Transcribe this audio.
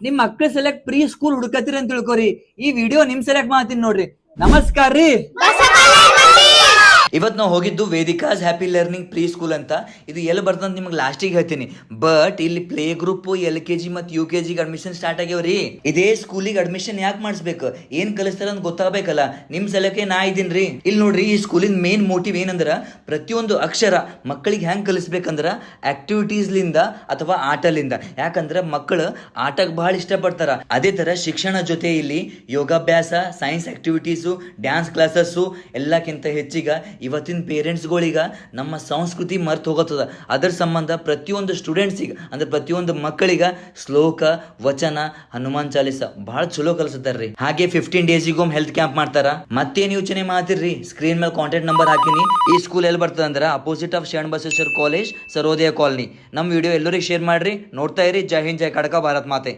ನಿಮ್ ಮಕ್ಳು select pre school ಹುಡುಕತ್ತೀರಿ ಅಂತ ತಿಳ್ಕೊರಿ. ಈ ವಿಡಿಯೋ ನಿಮ್ ಸೆಲೆಕ್ಟ್ ಮಾಡ್ತೀನಿ ನೋಡ್ರಿ. ನಮಸ್ಕಾರ ರೀ. ಇವತ್ತು ನಾವು ಹೋಗಿದ್ದು ವೇದಿಕಾಸ್ ಹ್ಯಾಪಿ ಲರ್ನಿಂಗ್ ಪ್ರೀ ಸ್ಕೂಲ್ ಅಂತ. ಇದು ಎಲ್ಲಿ ಬರ್ತಂತ ನಿಮ್ಗೆ ಲಾಸ್ಟಿಗೆ ಹೇಳ್ತೀನಿ. ಬಟ್ ಇಲ್ಲಿ ಪ್ಲೇ ಗ್ರೂಪ್ LKG ಮತ್ತು UKG ಅಡ್ಮಿಷನ್ ಸ್ಟಾರ್ಟ್ ಆಗ್ಯಾವ್ರಿ. ಇದೇ ಸ್ಕೂಲಿಗೆ ಅಡ್ಮಿಷನ್ ಯಾಕೆ ಮಾಡಿಸ್ಬೇಕು, ಏನ್ ಕಲಿಸ್ತಾರ ಅಂತ ಗೊತ್ತಾಗಬೇಕಲ್ಲ. ನಿಮ್ ಸಲಕ್ಕೆ ನಾ ಇದೀನ್ರಿ. ಇಲ್ಲಿ ನೋಡ್ರಿ, ಈ ಸ್ಕೂಲಿನ ಮೇನ್ ಮೋಟಿವ್ ಏನಂದ್ರ ಪ್ರತಿಯೊಂದು ಅಕ್ಷರ ಮಕ್ಕಳಿಗೆ ಹೆಂಗ್ ಕಲಿಸ್ಬೇಕಂದ್ರ ಆಕ್ಟಿವಿಟೀಸ್ ಲಿಂದ ಅಥವಾ ಆಟಲಿಂದ. ಯಾಕಂದ್ರ ಮಕ್ಕಳು ಆಟಕ್ಕೆ ಬಹಳ ಇಷ್ಟಪಡ್ತಾರ. ಅದೇ ತರ ಶಿಕ್ಷಣ ಜೊತೆ ಇಲ್ಲಿ ಯೋಗಾಭ್ಯಾಸ, ಸೈನ್ಸ್ ಆಕ್ಟಿವಿಟೀಸು, ಡ್ಯಾನ್ಸ್ ಕ್ಲಾಸಸ್ಸು ಎಲ್ಲಕ್ಕಿಂತ ಹೆಚ್ಚಿಗ ಇವತ್ತಿನ ಪೇರೆಂಟ್ಸ್ಗಳಿಗ ನಮ್ಮ ಸಂಸ್ಕೃತಿ ಮರ್ತು ಹೋಗತ್ತದ. ಅದರ ಸಂಬಂಧ ಪ್ರತಿಯೊಂದು ಸ್ಟೂಡೆಂಟ್ಸಿಗೆ ಅಂದ್ರೆ ಪ್ರತಿಯೊಂದು ಮಕ್ಕಳಿಗ ಶ್ಲೋಕ, ವಚನ, ಹನುಮಾನ್ ಚಾಲಿಸ ಬಹಳ ಚಲೋ ಕಲಿಸುತ್ತಾರ್ರಿ. ಹಾಗೆ 15 ಡೇಸಿಗೊಮ್ಮೆ ಹೆಲ್ತ್ ಕ್ಯಾಂಪ್ ಮಾಡ್ತಾರ. ಮತ್ತೇನ್ ಯೋಚನೆ ಮಾಡ್ತಿರ್ರಿ, ಸ್ಕ್ರೀನ್ ಮೇಲೆ ಕಾಂಟ್ಯಾಕ್ಟ್ ನಂಬರ್ ಹಾಕಿನಿ. ಈ ಸ್ಕೂಲ್ ಎಲ್ಲಿ ಬರ್ತದ ಅಂದ್ರ ಅಪೋಸಿಟ್ ಆಫ್ ಶರಣ ಬಸವೇಶ್ವರ ಕಾಲೇಜ್, ಸರ್ವೋದಯ ಕಾಲನಿ. ನಮ್ಮ ವಿಡಿಯೋ ಎಲ್ಲರಿಗೂ ಶೇರ್ ಮಾಡ್ರಿ. ನೋಡ್ತಾ ಇರಿ. ಜೈ ಹಿಂದ್, ಜೈ ಕಡಕ ಭಾರತ್ ಮಾತೆ.